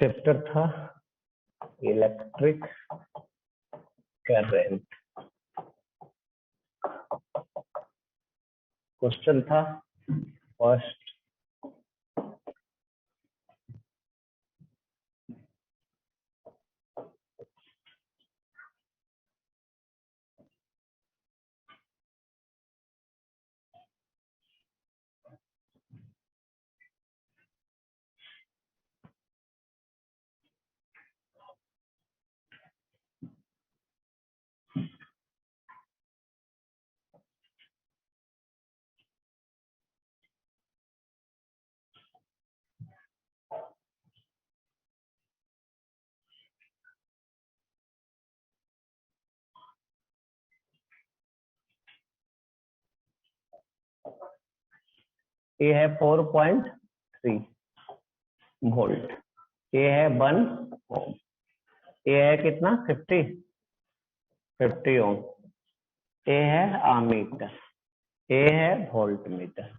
Chapter था electric current. Question था first, ये है 4.3 वोल्ट, ये है 1 ओम, ये है कितना 50 ओम, ये है आमीटर, ये है वोल्ट मीटर।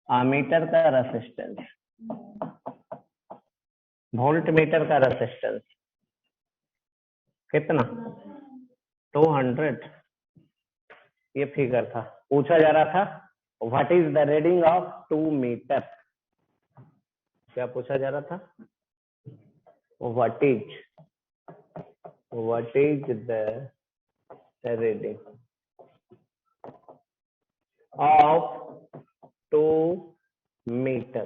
आमीटर का रेसिस्टेंस, वोल्ट मीटर का रेसिस्टेंस कितना 200। ये फिगर था, पूछा जा रहा था what is the reading of 2 meter. क्या पूछा जा रहा था? What is the reading of 2 meter.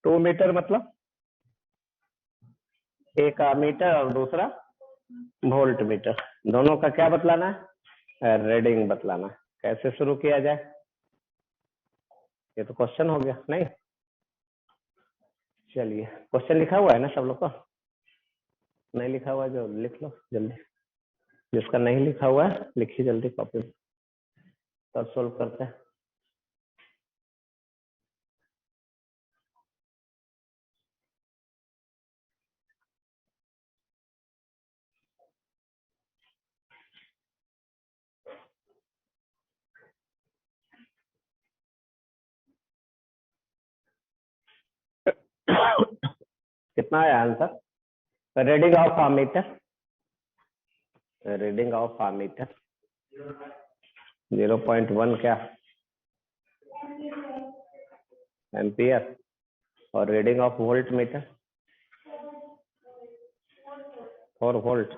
Two meter मतलब एक मीटर और दूसरा वोल्ट मीटर, दोनों का क्या बतलाना है? रीडिंग बतलाना। कैसे शुरू किया जाए? ये तो क्वेश्चन हो गया नहीं? चलिए, क्वेश्चन लिखा हुआ है ना सब लोग को? नहीं लिखा हुआ जो लिख लो जल्दी, जिसका नहीं लिखा हुआ है लिखिए जल्दी कॉपी पर, सोल्व करते हैं। कितना है answer? Reading of ammeter, reading of ammeter 0.1 क्या एम्पियर, और reading of volt meter 4 volt.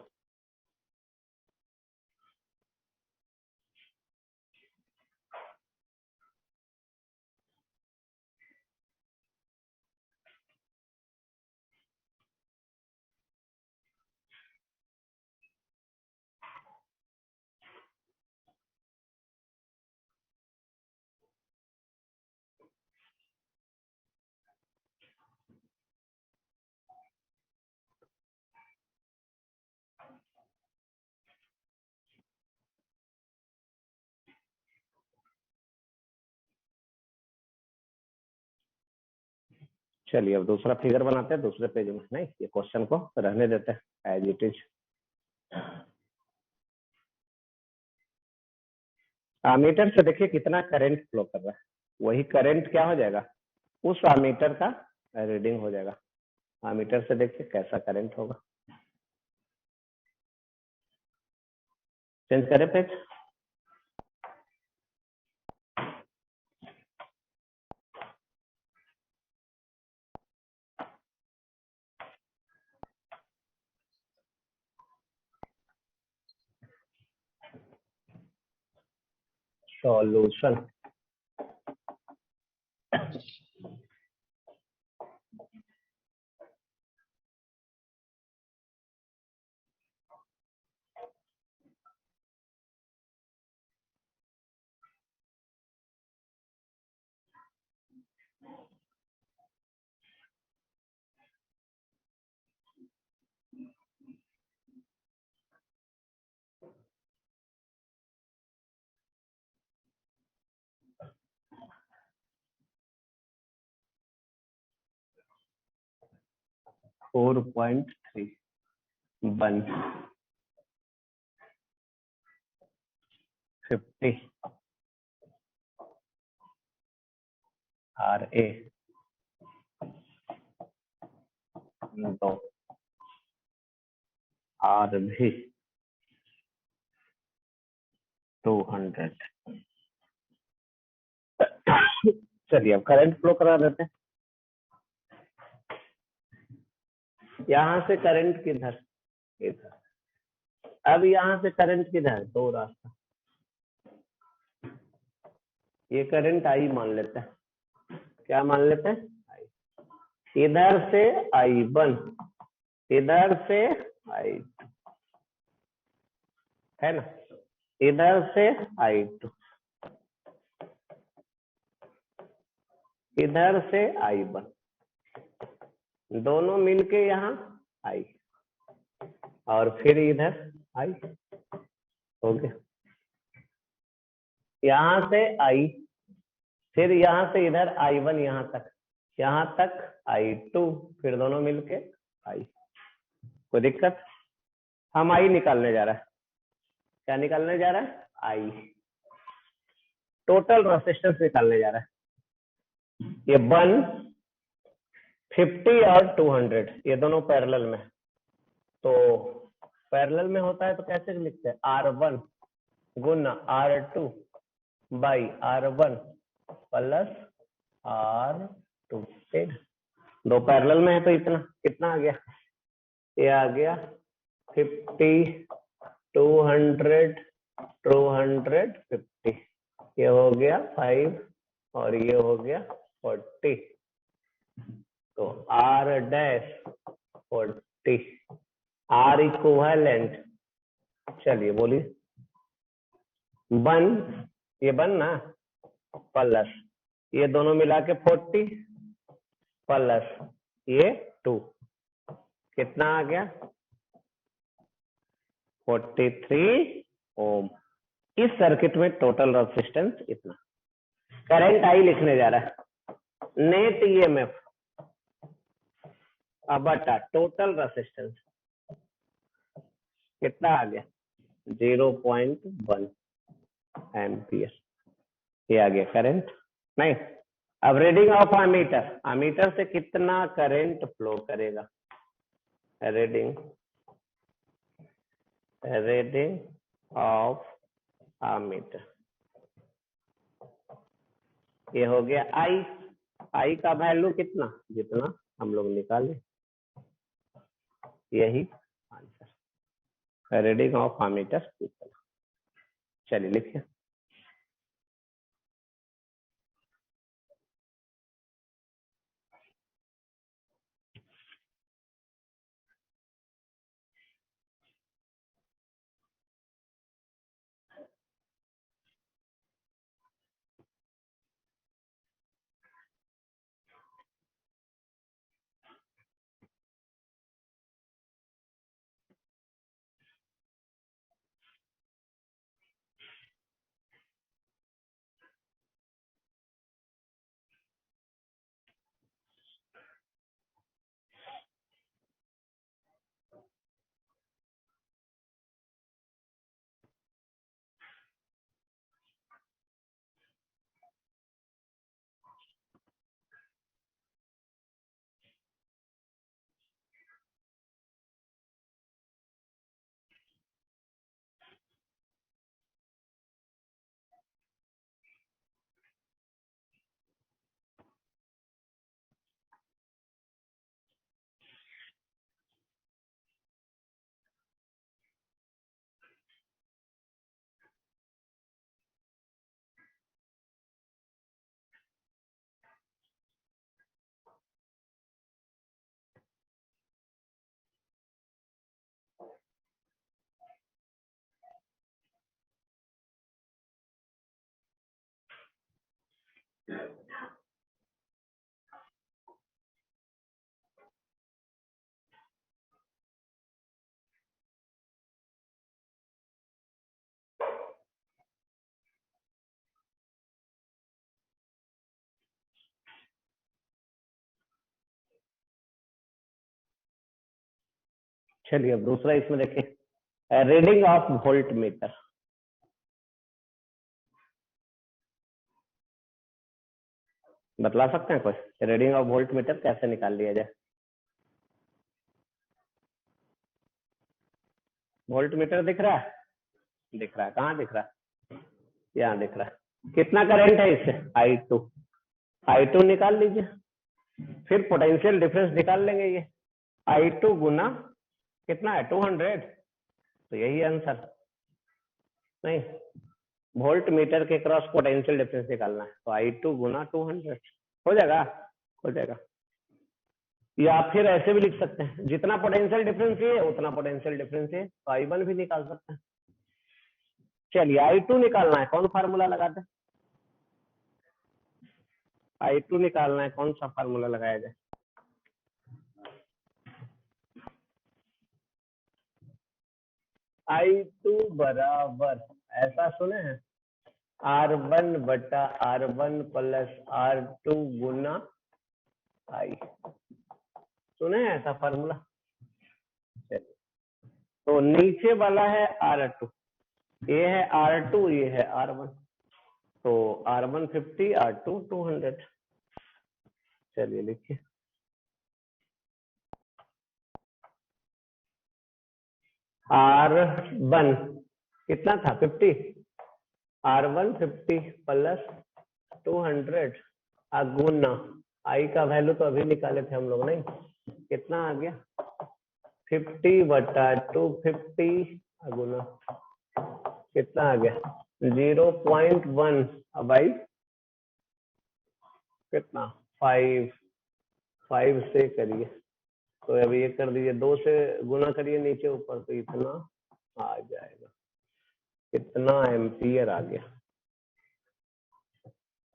चलिए अब दूसरा फिगर बनाते हैं दूसरे पेज में। नहीं, ये क्वेश्चन को रहने देते हैं एज इट इज। आमीटर से देखिए कितना करंट फ्लो कर रहा है, वही करंट क्या हो जाएगा उस आमीटर का रीडिंग हो जाएगा। आमीटर से देखिए कैसा करंट होगा। चेंज करें page. Solution, four point three 150 R A 2, R भी 200। चलिए अब करंट फ्लो करा देते हैं। यहां से करंट किधर, इधर। अब यहां से करंट किधर, दो रास्ता। ये करंट आई मान लेते हैं, क्या मान लेते हैं, आई। इधर से I1, इधर से I, है ना, इधर से I2, इधर से I1, दोनों मिलके यहाँ I, और फिर इधर I हो गया। यहाँ से I, फिर यहाँ से इधर I1 यहाँ तक I2, फिर दोनों मिलके I। कोई दिक्कत? हम I निकालने जा रहा है। क्या निकालने जा रहा है? I। टोटल रेजिस्टेंस निकालने जा रहा है। ये 150 और 200 ये दोनों पैरेलल में, तो पैरेलल में होता है तो कैसे लिखते हैं, R1 Guna R2 by R1 plus R2। दो पैरेलल में है तो इतना कितना आ गया, ये आ गया 50 200 250, ये हो गया 5 और ये हो गया 40, तो R डैश 40, R इक्विवेलेंट। चलिए बोलिए, 1 ये 1 ना, प्लस ये दोनों मिला के 40 प्लस ये 2, कितना आ गया 43 ओम। इस सर्किट में टोटल रेजिस्टेंस इतना। करंट आई लिखने जा रहा है, नेट ईएमएफ बटा टोटल रेजिस्टेंस कितना आ गया 0.1 एम्पियर, ये आ गया करंट। नहीं, अब रीडिंग ऑफ अमीटर, अमीटर से कितना करंट फ्लो करेगा, रीडिंग ऑफ अमीटर, ये हो गया आई। आई का वैल्यू कितना, जितना हम लोग निकाले, यही आंसर, रीडिंग ऑफ अमीटर कितना। चलिए लिखिए, चलिए अब दूसरा इसमें देखिए, रीडिंग ऑफ वोल्ट मीटर। बतला सकते हैं कोई रीडिंग ऑफ वोल्ट मीटर कैसे निकाल लिया जाए? वोल्ट मीटर दिख रहा है? दिख रहा है, कहाँ दिख रहा है? यहाँ दिख रहा है। कितना करंट है इससे? I2। I2 निकाल लीजिए, फिर पोटेंशियल डिफरेंस निकाल लेंगे। ये I2 गुना कितना है? 200। तो यही आंसर नहीं, वोल्ट मीटर के क्रॉस पोटेंशियल डिफरेंस निकालना है, तो I2 गुना 200 हो जाएगा। हो जाएगा। या फिर ऐसे भी लिख सकते हैं, जितना पोटेंशियल डिफरेंस है उतना पोटेंशियल डिफरेंस है, तो I1 भी निकाल सकते हैं। चलिए I2 निकालना है, कौन फार्मूला लगाते हैं? I2 निकालना है, कौन सा फार्मूला लगाया जाए? I2 बराबर, ऐसा सुने हैं, R1 बटा R1 plus R2 Guna I। सुने हैं ऐसा फार्मूला? तो नीचे वाला है R2, ये है R2, ये है R1, तो R1 50, R2 200। चलिए लिखिए, R1 कितना था? 50। R1 50 प्लस 200 गुना I का वैल्यू तो अभी निकाले थे हम लोग, नहीं? कितना आ गया? 50 बटा 250 गुना कितना आ गया? 0.1। अब भाई कितना? 5 से करिए, तो अब ये कर दीजिए, 2 से गुना करिए नीचे ऊपर, तो इतना आ जाएगा। कितना एम्पियर आ गया?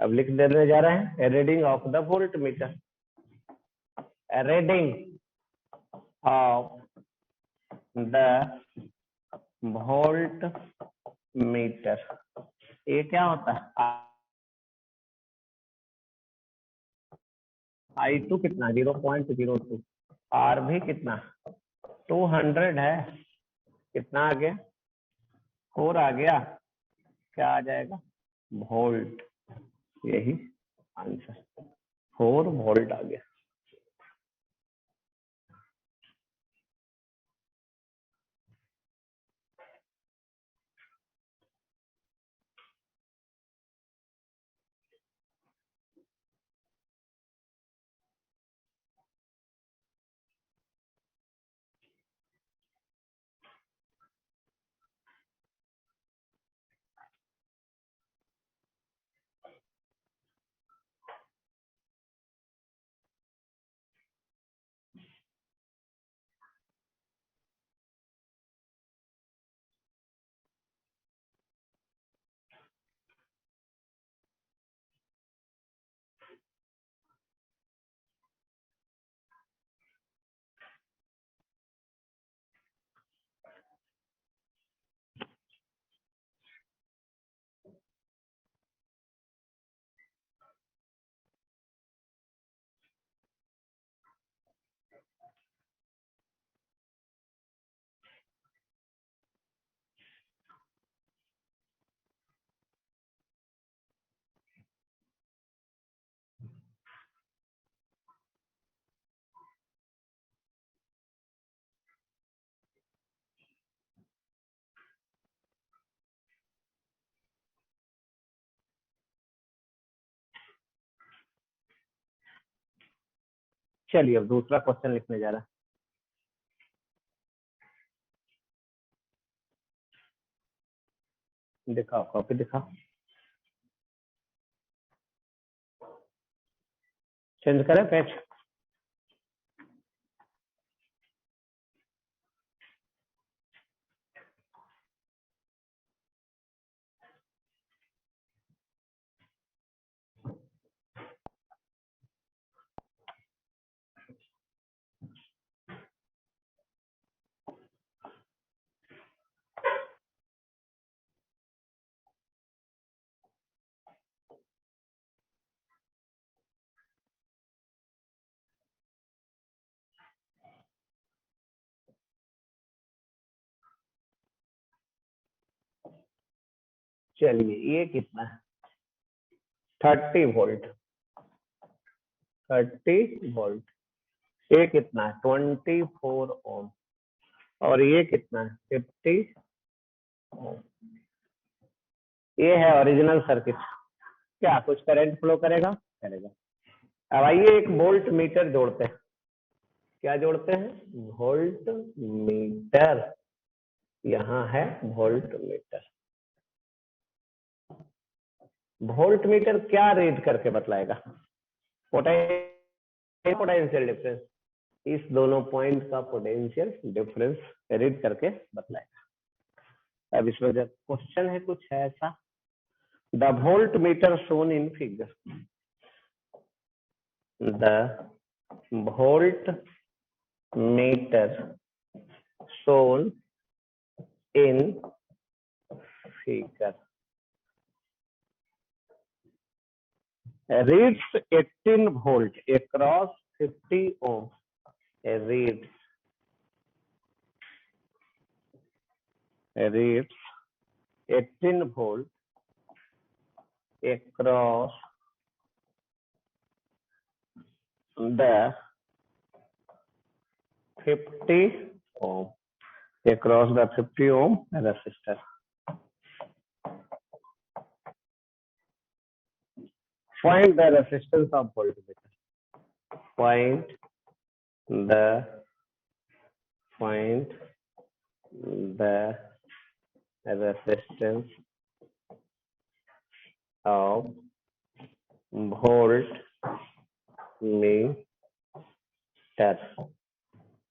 अब लिख देने जा रहे हैं, reading of the volt meter. Reading of the volt meter, ये क्या होता है? I2 कितना? 0.02। R भी कितना? 200 है। कितना आ गया? 4 आ गया। क्या आ जाएगा? वोल्ट। यही आंसर, 4 वोल्ट आ गया। चलिए अब दूसरा क्वेश्चन लिखने जा रहा है। दिखाओ, कॉपी दिखाओ। चेंज करें पेज? चलिए ये कितना है? 30 वोल्ट। 30 वोल्ट। ये कितना है? 24 ओम। और ये कितना है? 50 ओम। ये है ओरिजिनल सर्किट। क्या कुछ करंट फ्लो करेगा? करेगा। अब आइए एक वोल्ट मीटर जोड़ते हैं। क्या जोड़ते हैं? Volt meter. यहाँ है वोल्ट मीटर। वोल्ट मीटर क्या रीड करके बतलाएगा? Potential difference. इस दोनों पॉइंट का पोटेंशियल डिफरेंस रीड करके बतलाएगा। अब इसमें जब क्वेश्चन है कुछ है ऐसा, the volt meter shown in figure, the volt meter shown in figure reads 18 volt across 50 ohm. Reads 18 volt across the 50 ohm, across the 50 ohm resistor. Find the resistance of voltmeter. Find the resistance of voltmeter.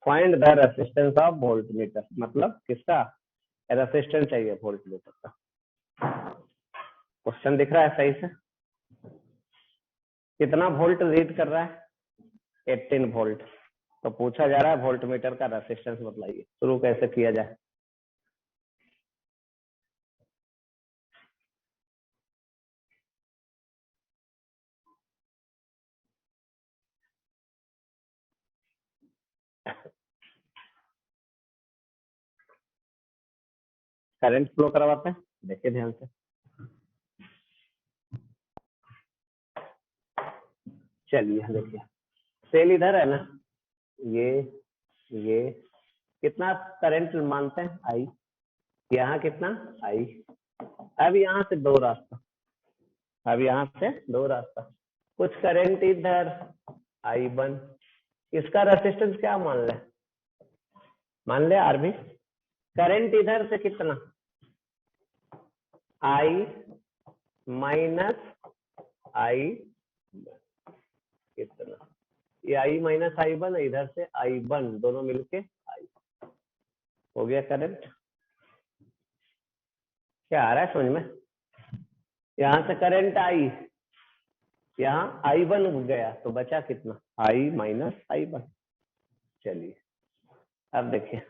Find the resistance of voltmeter, मतलब किसका resistance चाहिए voltmeter का। Question दिख रहा है सही से? कितना वोल्ट रीड कर रहा है? 18 वोल्ट। तो पूछा जा रहा है वोल्टमीटर का रेसिस्टेंस बताइए। शुरू कैसे किया जाए? करंट फ्लो करवाते हैं, देखिए ध्यान से। चलिए देखिए, सेल इधर है ना, ये कितना करंट मानते हैं? आई। यहाँ कितना? आई। अब यहाँ से दो रास्ता, कुछ करंट इधर I1। इसका रेसिस्टेंस क्या मान ले? मान ले आरबी। करंट इधर से कितना? I माइनस आई कितना? ये I माइनस I1, इधर से I1, दोनों मिलके I हो गया करंट। क्या आ रहा है समझ में? यहाँ से करंट I, यहाँ I1 गया तो बचा कितना? I minus I1। चलिए अब देखिए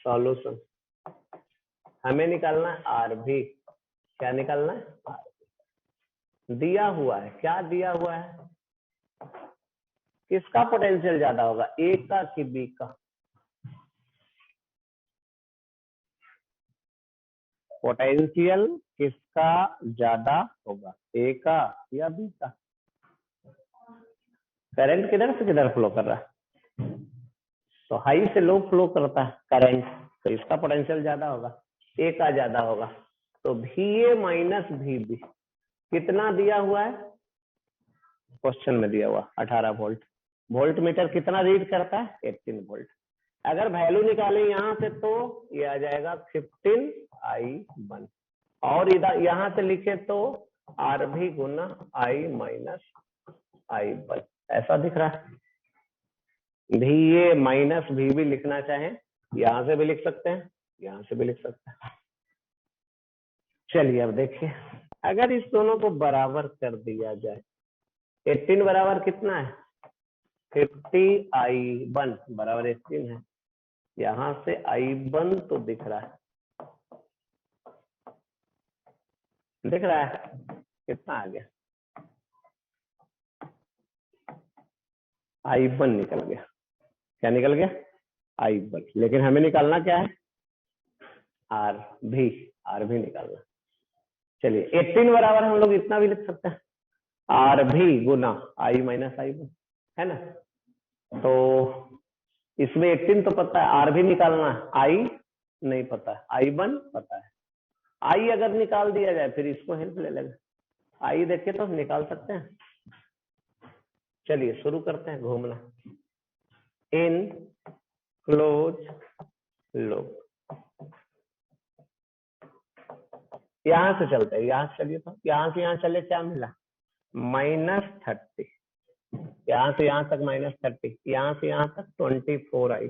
सॉल्यूशन। हमें निकालना है आरबी। क्या निकालना है? दिया हुआ है, क्या दिया हुआ है? किसका पोटेंशियल ज्यादा होगा, ए का कि बी का? पोटेंशियल किसका ज्यादा होगा, ए का या बी का? करंट किधर से किधर फ्लो कर रहा है? तो हाई से लो फ्लो करता है करंट, तो इसका पोटेंशियल ज्यादा होगा, ए का ज्यादा होगा। तो VA माइनस VB कितना दिया हुआ है? क्वेश्चन में दिया हुआ 18 वोल्ट। वोल्ट मीटर कितना रीड करता है? 18 वोल्ट। अगर वैल्यू निकालें यहाँ से तो ये आ जाएगा 15I1, और इधर यहाँ से लिखे तो RB Guna I minus I1। ऐसा दिख रहा है। VA माइनस VB लिखना चाहे यहाँ से भी लिख सकते हैं, यहाँ से भी लिख सकते हैं। चलिए अब देखिए, अगर इस दोनों को बराबर कर दिया जाए, 18 बराबर कितना है? 50I1 बराबर 18 है। यहाँ से I1 तो दिख रहा है, कितना आ गया? I1 निकल गया। क्या निकल गया? I1। लेकिन हमें निकालना क्या है? आरभी निकालना। चलिए 18 बराबर हम लोग इतना भी लिख सकते हैं, आर भी गुना आई माइनस आई वन, है ना। तो इसमें 18 तो पता है, आर भी निकालना है, आई नहीं पता है, आई वन पता है। आई अगर निकाल दिया जाए फिर इसको हेल्प ले लेगा। आई देखे तो निकाल सकते हैं। चलिए शुरू करते हैं घूमना। इन क्लोज लूप, यहां से चलते हैं, यहां से चलिए, तो यहां से यहां चले, क्या मिला -30, यहां से यहां तक -30, यहां से यहां तक 24 आई,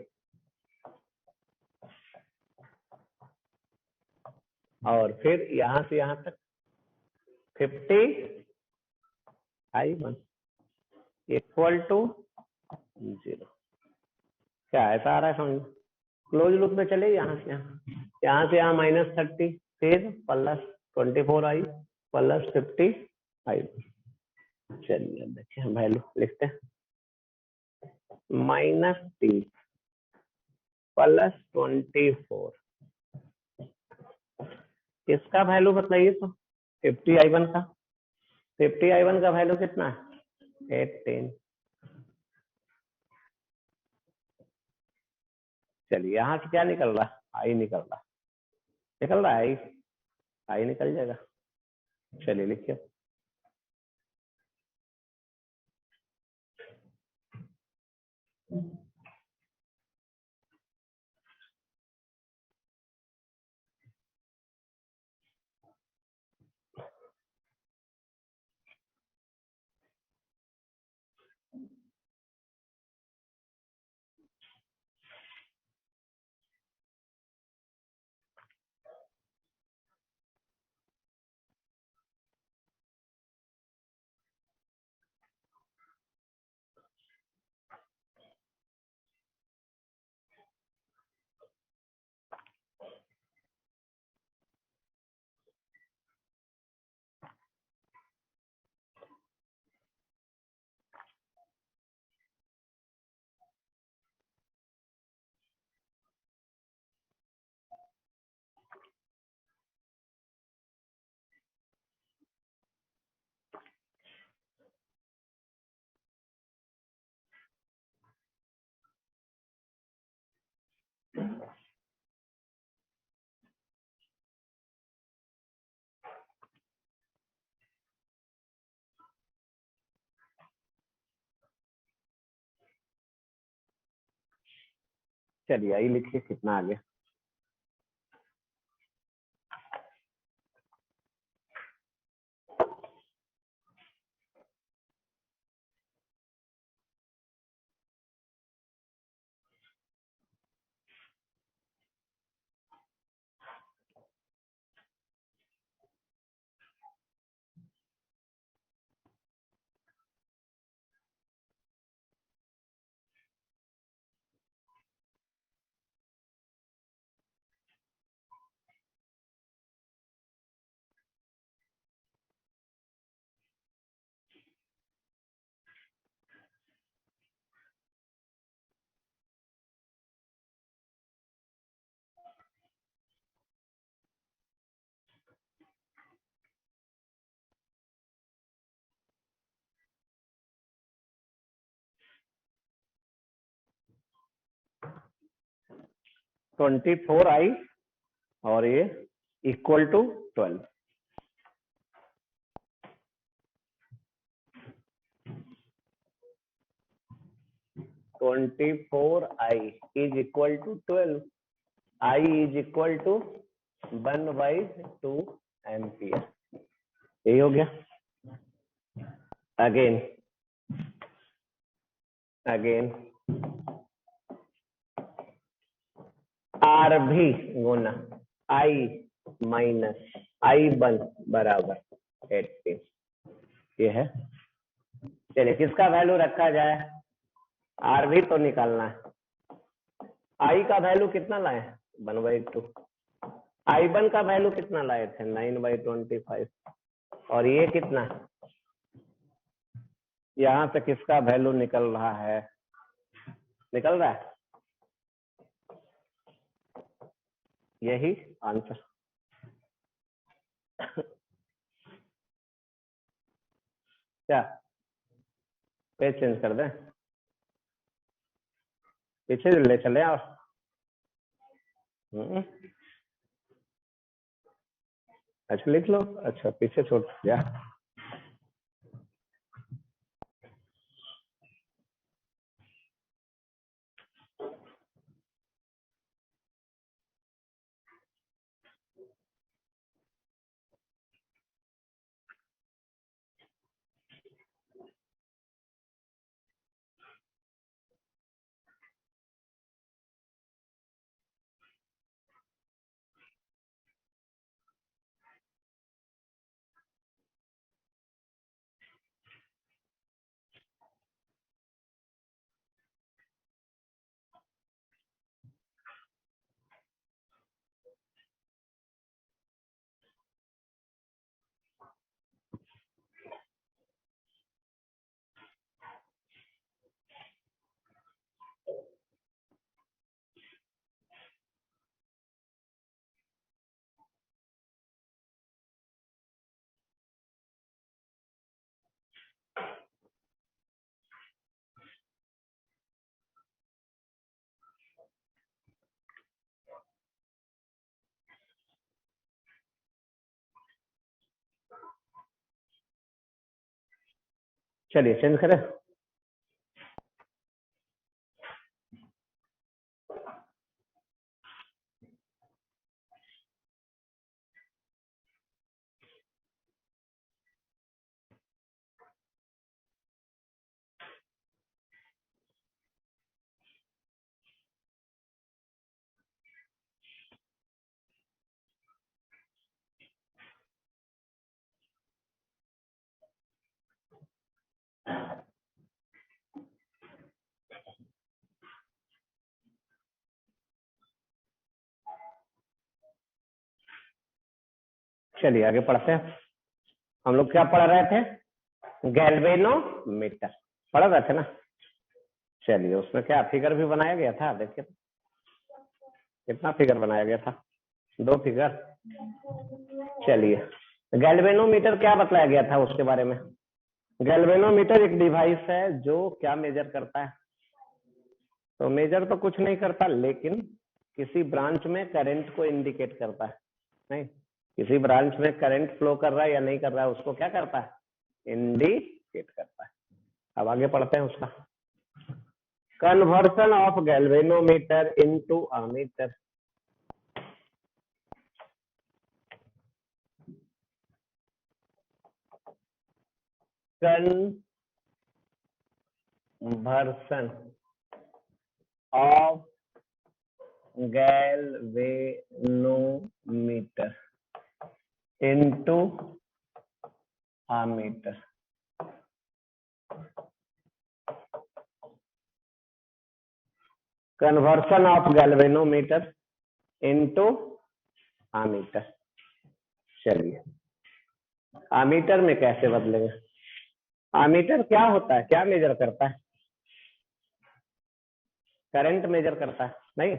और फिर यहां से यहां तक 50 आई वन इक्वल टू 0। क्या ऐसा आ रहा है समझ? क्लोज लूप में चले, यहाँ से यहाँ -30, फिर +24 आई +50 आई। चलिए अब देखिए वैल्यू लिखते हैं, -30 +24, इसका वैल्यू बताइए तो। 50 आई वन का, 50 आई वन का वैल्यू कितना है 18। चलिए यहाँ से क्या निकल रहा, आई निकल रहा, निकल रहा है आई, आई निकल जाएगा। चलिए लिखिए, चलिए आई लिखिए कितना आ गया। -24 आई और ये equal to 12। 24 I is equal to 12, I is equal to 1/2 ampere. यही हो गया। अगेन अगेन आर भी गुना आई माइनस आई वन बराबर 18, ये है। चलिए किसका वैल्यू रखा जाए, आर भी तो निकालना है। आई का वैल्यू कितना लाए 1/2, आई वन का वैल्यू कितना लाए थे 9/25, और ये कितना, यहां से किसका वैल्यू निकल रहा है, निकल रहा है यही आंसर। क्या पेज चेंज कर दें, पीछे ले चले और अच्छा लिख लो, अच्छा पीछे छोड़ दिया। चलिए चेंज करें। चलिए आगे पढ़ते हैं। हम लोग क्या पढ़ रहे थे, गैल्वेनोमीटर पढ़ रहे थे ना। चलिए उसमें क्या फिगर भी बनाया गया था, देखिए कितना फिगर बनाया गया था, 2 फिगर। चलिए गैल्वेनोमीटर क्या बताया गया था उसके बारे में। गैल्वेनोमीटर एक डिवाइस है जो क्या मेजर करता है, तो मेजर तो कुछ नहीं करता लेकिन किसी ब्रांच में करंट को इंडिकेट करता है। नहीं, किसी ब्रांच में करंट फ्लो कर रहा है या नहीं कर रहा है उसको क्या करता है, इंडिकेट करता है। अब आगे पढ़ते हैं उसका। Conversion of galvanometer into ammeter. Conversion of galvanometer into ammeter. Conversion of galvanometer into ammeter. चलिए अमीटर में कैसे बदलेंगे। अमीटर क्या होता है, क्या मेजर करता है, करंट मेजर करता है नहीं।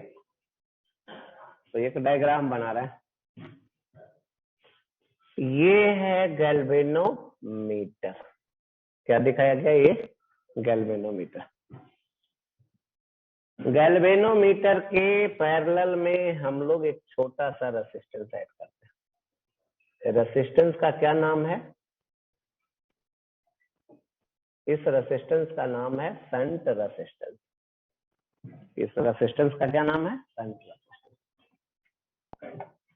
तो एक डायग्राम बना रहे हैं, ये है गैल्वेनोमीटर। क्या दिखाया गया, ये गैल्वेनोमीटर। गैल्वेनोमीटर के पैरेलल में हम लोग एक छोटा सा रेसिस्टेंस ऐड करते हैं। रेसिस्टेंस का क्या नाम है, इस रेसिस्टेंस का नाम है शंट रेसिस्टेंस। इस रेसिस्टेंस का क्या नाम है, शंट रेसिस्टेंस।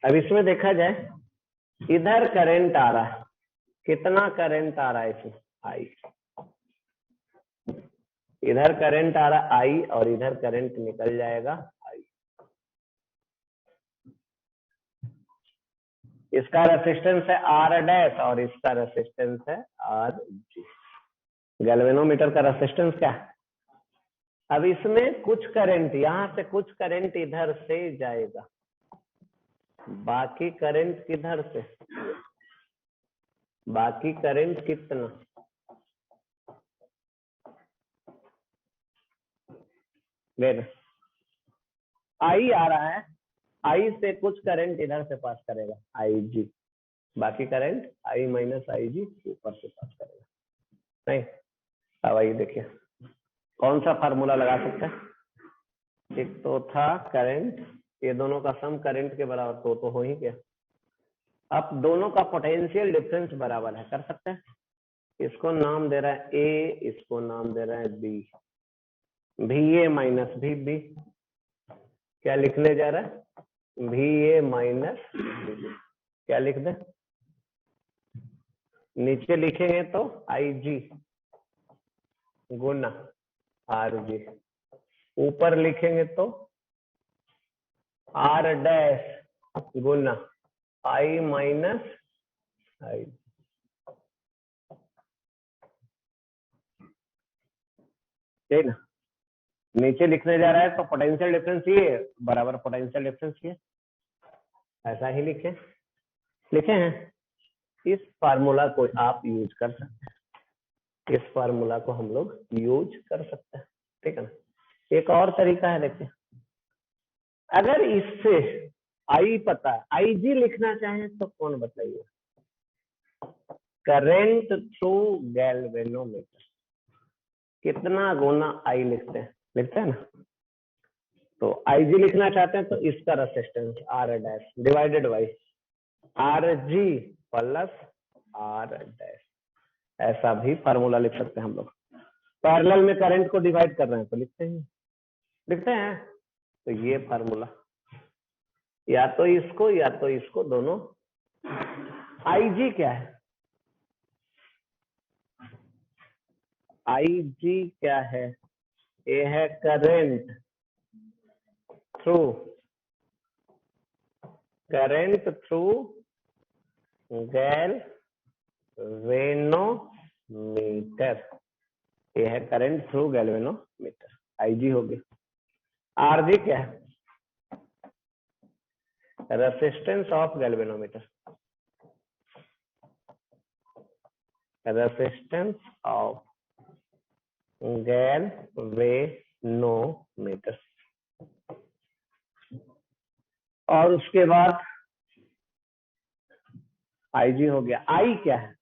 अब इसमें देखा जाए, इधर करंट आ रहा है, कितना करंट आ रहा है इसमें, आई। इधर करंट आ रहा है आई और इधर करंट निकल जाएगा आई। इसका रेसिस्टेंस है आर डैश और इसका रेसिस्टेंस है आर जी। गैल्वेनोमीटर का रेसिस्टेंस क्या है। अब इसमें कुछ करंट, यहां से कुछ करंट इधर से जाएगा, बाकी करंट किधर से, बाकी करंट कितना, आई आ रहा है, आई से कुछ करंट इधर से पास करेगा आई जी, बाकी करंट आई माइनस आई जी ऊपर से पास करेगा। नहीं। अब आइए देखिए कौन सा फार्मूला लगा सकते हैं। एक तो था करंट, ये दोनों का सम करंट के बराबर तो हो ही गया। अब दोनों का पोटेंशियल डिफरेंस बराबर है, कर सकते हैं। इसको नाम दे रहा है ए, इसको नाम दे रहा है B. V A minus V B, क्या लिखने जा रहा है, V A minus V B. क्या लिख दे, नीचे लिखेंगे तो आई जी गुना आर जी, ऊपर लिखेंगे तो आर डैश गुना आई माइनस आई। ठीक ना, नीचे लिखने जा रहा है तो पोटेंशियल डिफरेंस ये बराबर पोटेंशियल डिफरेंस ये, ऐसा ही लिखे लिखे हैं। इस फार्मूला को आप यूज कर सकते हैं, इस फार्मूला को हम लोग यूज कर सकते हैं। ठीक है ना। एक और तरीका है, देखिए अगर इससे आई पता है, आई जी लिखना चाहें तो कौन बताइए, करेंट थ्रू गैल्वेनोमीटर कितना गुना आई लिखते हैं ना। तो आई जी लिखना चाहते हैं तो इसका resistance R dash divided by R G plus R dash, ऐसा भी फार्मूला लिख सकते हैं हम लोग। पैरेलल में करंट को डिवाइड कर रहे हैं तो लिखते हैं। तो ये फार्मूला या तो इसको दोनों। आई जी क्या है, आई जी क्या है, ये है करंट थ्रू गैल्वेनोमीटर, ये है करंट थ्रू गैल्वेनोमीटर, आई जी हो गया। आर जी क्या है, resistance of galvanometer, resistance of galvanometer. और उसके बाद आई जी हो गया। आई क्या है,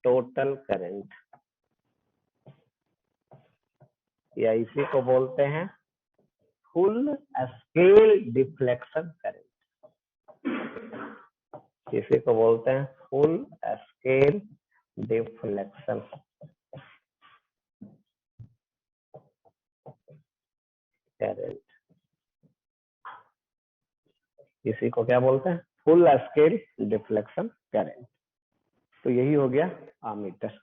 टोटल करंट, या इसी को बोलते हैं फुल स्केल डिफ्लेक्शन करंट, इसी को बोलते हैं फुल स्केल डिफ्लेक्शन करंट, इसी को क्या बोलते हैं, फुल स्केल डिफ्लेक्शन करंट। तो यही हो गया आमीटर।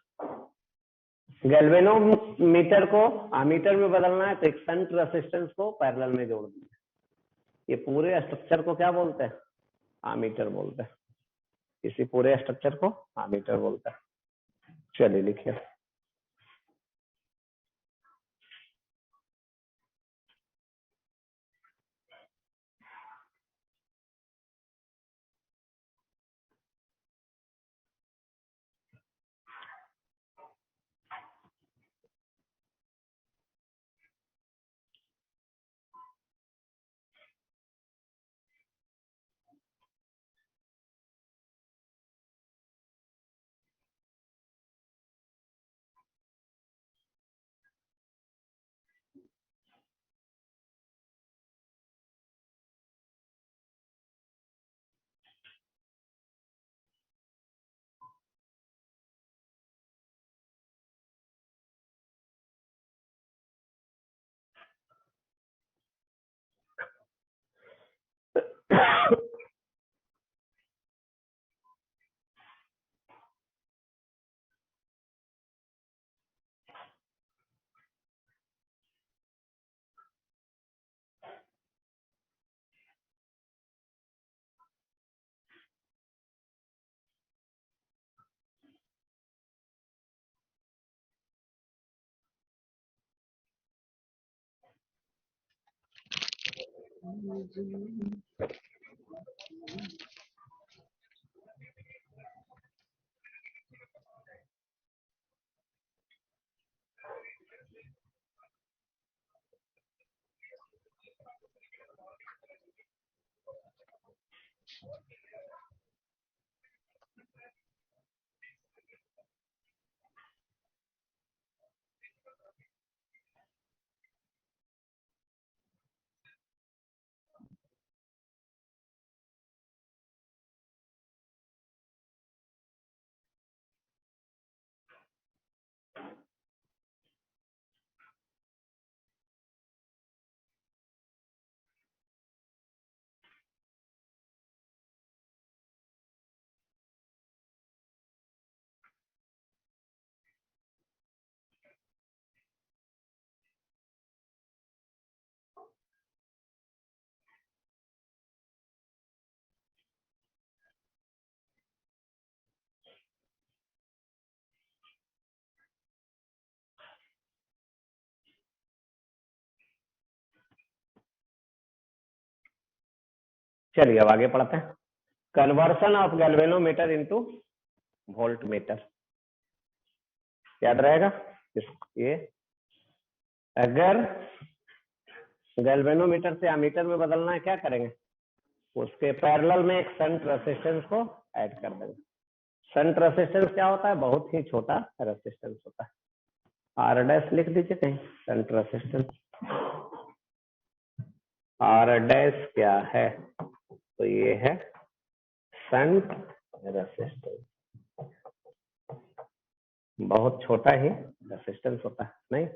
गैल्वेनोमीटर को आमीटर में बदलना है तो एक शंट रेसिस्टेंस को पैरेलल में जोड़ दिया। ये पूरे स्ट्रक्चर को क्या बोलते हैं, आमीटर बोलते हैं। इसी पूरे स्ट्रक्चर को आमीटर बोलते हैं। चलिए लिखिए, चलिए अब आगे पढ़ते हैं। Conversion of galvanometer into volt meter, याद रहेगा ये। अगर गैल्वेनोमीटर से एमीटर में बदलना है, क्या करेंगे, उसके पैरेलल में एक शंट रेजिस्टेंस को ऐड कर देंगे। शंट रेजिस्टेंस क्या होता है, बहुत ही छोटा रेजिस्टेंस होता है। आर डैश लिख दीजिए कहीं, शंट रेजिस्टेंस आर डैश क्या है, तो ये है शंट रेजिस्टेंस। बहुत छोटा ही रेजिस्टेंस होता है, नहीं।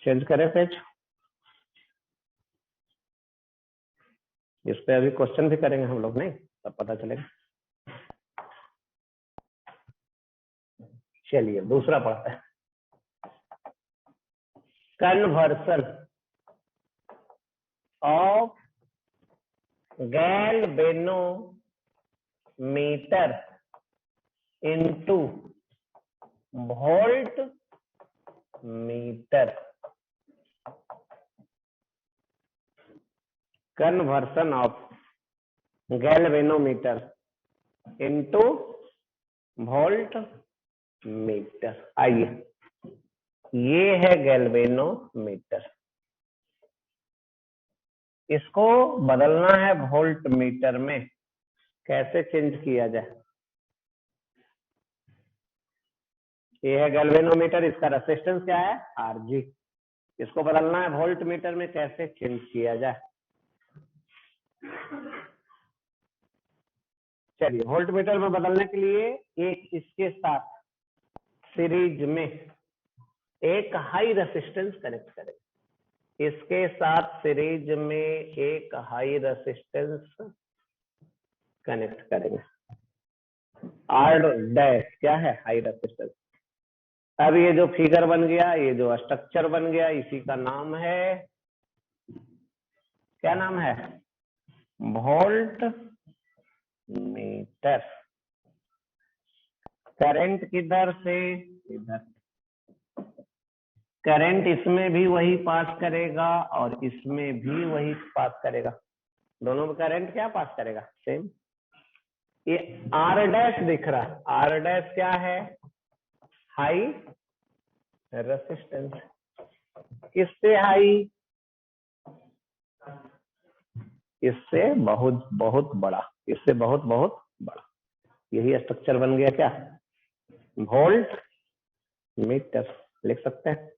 चेंज करें पेज, इस पे अभी क्वेश्चन भी करेंगे हम लोग, नहीं तब पता चलेगा। चलिए दूसरा पढ़ते हैं। Conversion of galvanometer into volt meter. Conversion of galvanometer into volt meter. आइए, ये है गैल्वेनोमीटर, इसको बदलना है वोल्ट मीटर में, कैसे चेंज किया जाए। ये है गैल्वेनोमीटर, इसका रेजिस्टेंस क्या है, आरजी। इसको बदलना है वोल्ट मीटर में, कैसे चेंज किया जाए। चलिए, वोल्ट मीटर में बदलने के लिए एक इसके साथ सीरीज में एक हाई रेजिस्टेंस कनेक्ट करेंगे। इसके साथ सीरीज में एक हाई रेजिस्टेंस कनेक्ट करेंगे। आर डैश क्या है, हाई रेजिस्टेंस। अब ये जो फिगर बन गया, ये जो स्ट्रक्चर बन गया, इसी का नाम है, क्या नाम है, वोल्ट मीटर। करंट किधर से, इधर। करंट इसमें भी वही पास करेगा और इसमें भी वही पास करेगा, दोनों में करंट क्या पास करेगा, सेम। ये आर डैश दिख रहा है, आर डैश क्या है, हाई रेजिस्टेंस। किससे हाई, इससे बहुत बहुत बड़ा, इससे बहुत बहुत बड़ा। यही स्ट्रक्चर बन गया क्या, वोल्ट मीटर, लिख सकते हैं।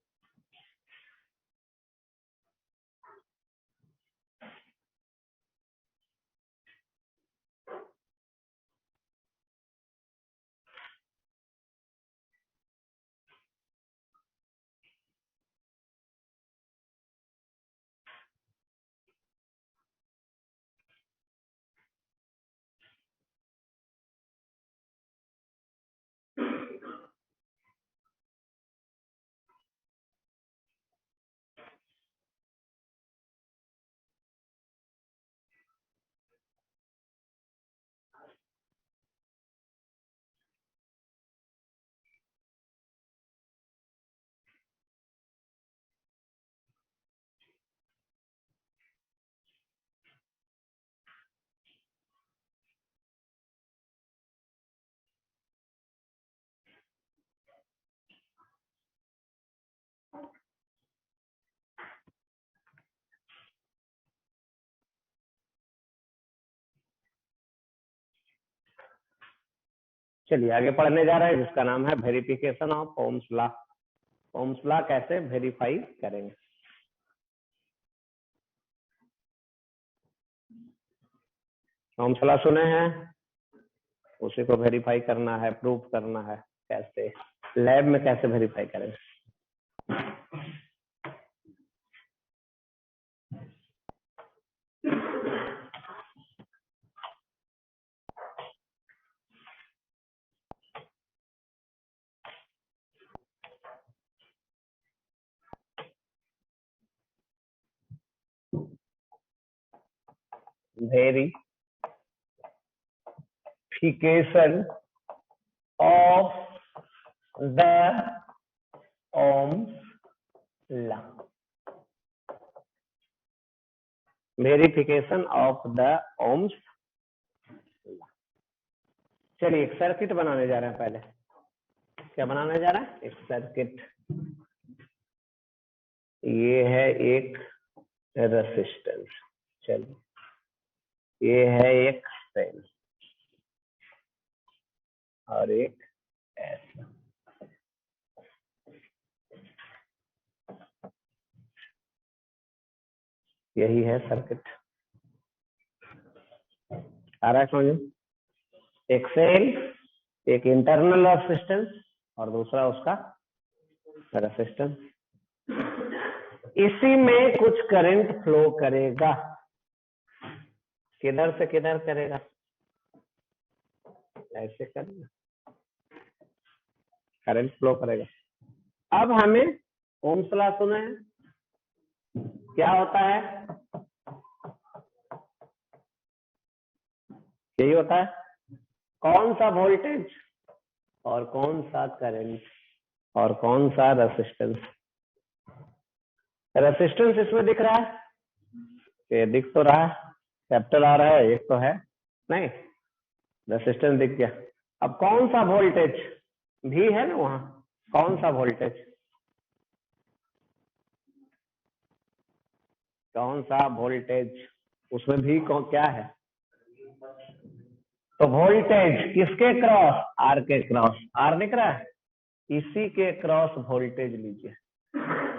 चलिए आगे पढ़ने जा रहे हैं, जिसका नाम है verification of Ohm's law. Ohm's law कैसे वेरीफाई करेंगे। ओम्स लॉ सुने हैं, उसी को वेरीफाई करना है, प्रूव करना है। कैसे, लैब में कैसे वेरीफाई करेंगे। Verification of the Ohm's law, verification of the Ohm's law. चलिए एक सर्किट बनाने जा रहे हैं। पहले क्या बनाने जा रहा है? एक सर्किट। ये है एक रेसिस्टेंस, चलिए ये है एक सेल और एक ऐसा। यही है सर्किट। आ रहा है समझ? एक सेल, एक इंटरनल रेसिस्टेंस और दूसरा उसका रेसिस्टेंस। इसी में कुछ करंट फ्लो करेगा। किधर से किधर करेगा? ऐसे करेगा, करंट फ्लो करेगा। अब हमें ओम्स लॉ सुना है, क्या होता है? यही होता है, कौन सा वोल्टेज और कौन सा करंट और कौन सा रेसिस्टेंस। रेसिस्टेंस इसमें दिख रहा है, ये दिख तो रहा है, कैपिटल आ रहा है, एक तो है नहीं, रेसिस्टेंस दिख गया। अब कौन सा वोल्टेज भी है ना वहां, कौन सा वोल्टेज, कौन सा वोल्टेज उसमें भी क्या है? तो वोल्टेज किसके क्रॉस? आर के क्रॉस। आर दिख रहा है, इसी के क्रॉस वोल्टेज लीजिए।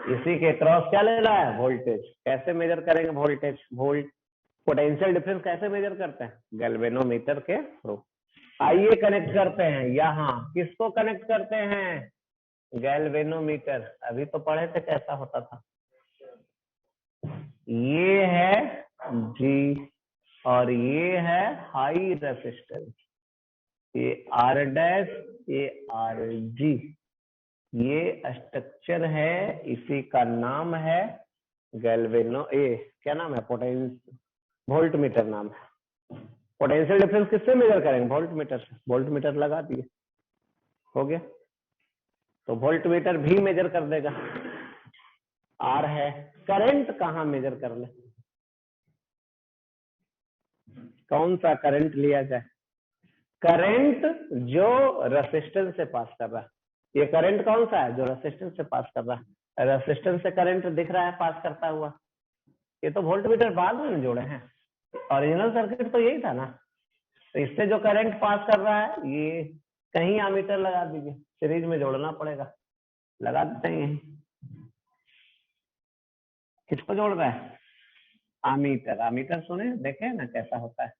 इसी के क्रॉस क्या लेना है? वोल्टेज। कैसे मेजर करेंगे वोल्टेज? पोटेंशियल डिफरेंस कैसे मेजर करते हैं? गैल्वेनोमीटर के थ्रू। आइए कनेक्ट करते हैं। यहाँ किसको कनेक्ट करते हैं? गैल्वेनोमीटर। अभी तो पढ़े थे कैसा होता था। ये है जी और ये है हाई रेसिस्टेंस, ये आर डैश, ये आर जी। ये स्ट्रक्चर है, इसी का नाम है क्या नाम है? वोल्ट मीटर नाम है। पोटेंशियल डिफरेंस किससे मेजर करेंगे? वोल्ट मीटर से। वोल्ट मीटर लगा दिए, हो गया। तो वोल्ट मीटर भी मेजर कर देगा। आर है। करंट कहाँ मेजर कर ले? कौन सा करंट लिया जाए? करंट जो रेसिस्टेंस से पास कर रहा है। ये करंट कौन सा है? जो रेसिस्टेंस से पास कर रहा है। रेसिस्टेंस से करंट दिख रहा है पास करता हुआ। ये तो वोल्ट मीटर बाद में जोड़े हैं, ओरिजिनल सर्किट तो यही था ना। तो इससे जो करंट पास कर रहा है, ये कहीं एमीटर लगा दीजिए, सीरीज में जोड़ना पड़ेगा। लगा देते हैं यही। किसको जोड़ रहा है? एमीटर। एमीटर सुने, देखे ना कैसा होता है।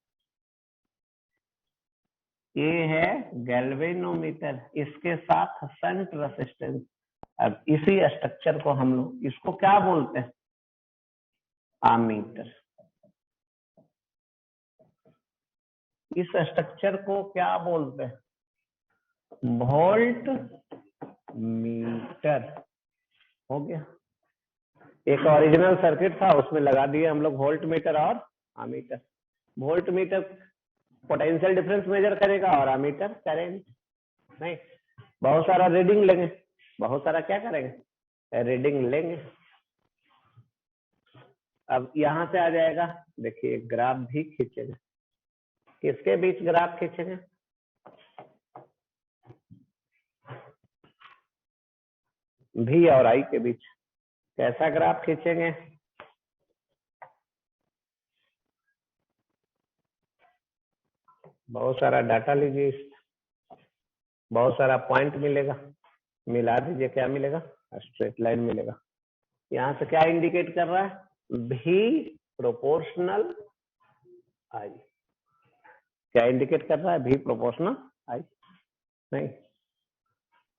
ये है गैल्वेनोमीटर, इसके साथ शंट रेसिस्टेंस। अब इसी स्ट्रक्चर को हम लोग इसको क्या बोलते हैं? एमीटर। इस स्ट्रक्चर को क्या बोलते हैं? Volt meter. हो गया। एक ओरिजिनल सर्किट था, उसमें लगा दिए हम लोग वोल्ट मीटर और ammeter. Voltmeter potential difference measure करेगा और एमीटर करंट। नहीं, बहुत सारा रीडिंग लेंगे, बहुत सारा क्या करेंगे? रीडिंग लेंगे। अब यहां से आ जाएगा, देखिए ग्राफ भी खींचेंगे। किसके बीच ग्राफ खींचेंगे? भी और आई के बीच। कैसा ग्राफ खींचेंगे? बहुत सारा डाटा लीजिए, बहुत सारा पॉइंट मिलेगा, मिला दीजिए, क्या मिलेगा? स्ट्रेट लाइन मिलेगा। यहाँ से क्या इंडिकेट कर रहा है? भी प्रोपोर्शनल आई। क्या इंडिकेट कर रहा है? भी प्रोपोर्शनल आई। नहीं,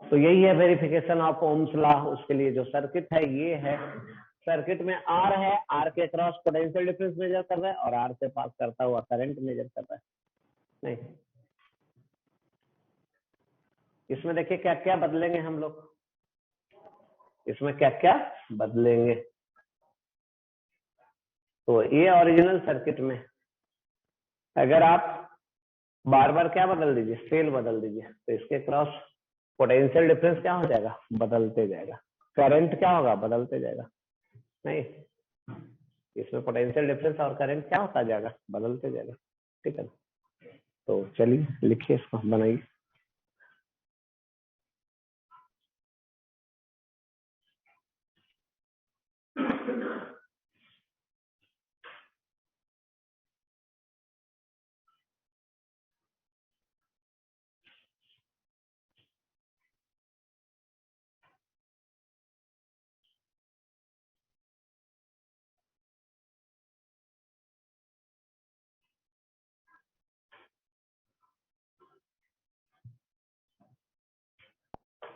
तो यही है वेरिफिकेशन ऑफ ओम्स लॉ। उसके लिए जो सर्किट है ये है। सर्किट में आर है, आर के क्रॉस पोटेंशियल डिफरेंस मेजर कर रहा है और आर से पास करता हुआ करंट मेजर कर रहा है। नहीं, इसमें देखिए क्या क्या बदलेंगे हम लोग। इसमें क्या क्या बदलेंगे? तो ये ओरिजिनल सर्किट में अगर आप बार बार क्या बदल दीजिए, सेल बदल दीजिए, तो इसके क्रॉस पोटेंशियल डिफरेंस क्या हो जाएगा, बदलते जाएगा। करंट क्या होगा, बदलते जाएगा। नहीं, इसमें पोटेंशियल डिफरेंस और करंट क्या होता जाएगा, बदलते जाएगा। ठीक है, तो चलिए लिखिए इसको, बनाइए।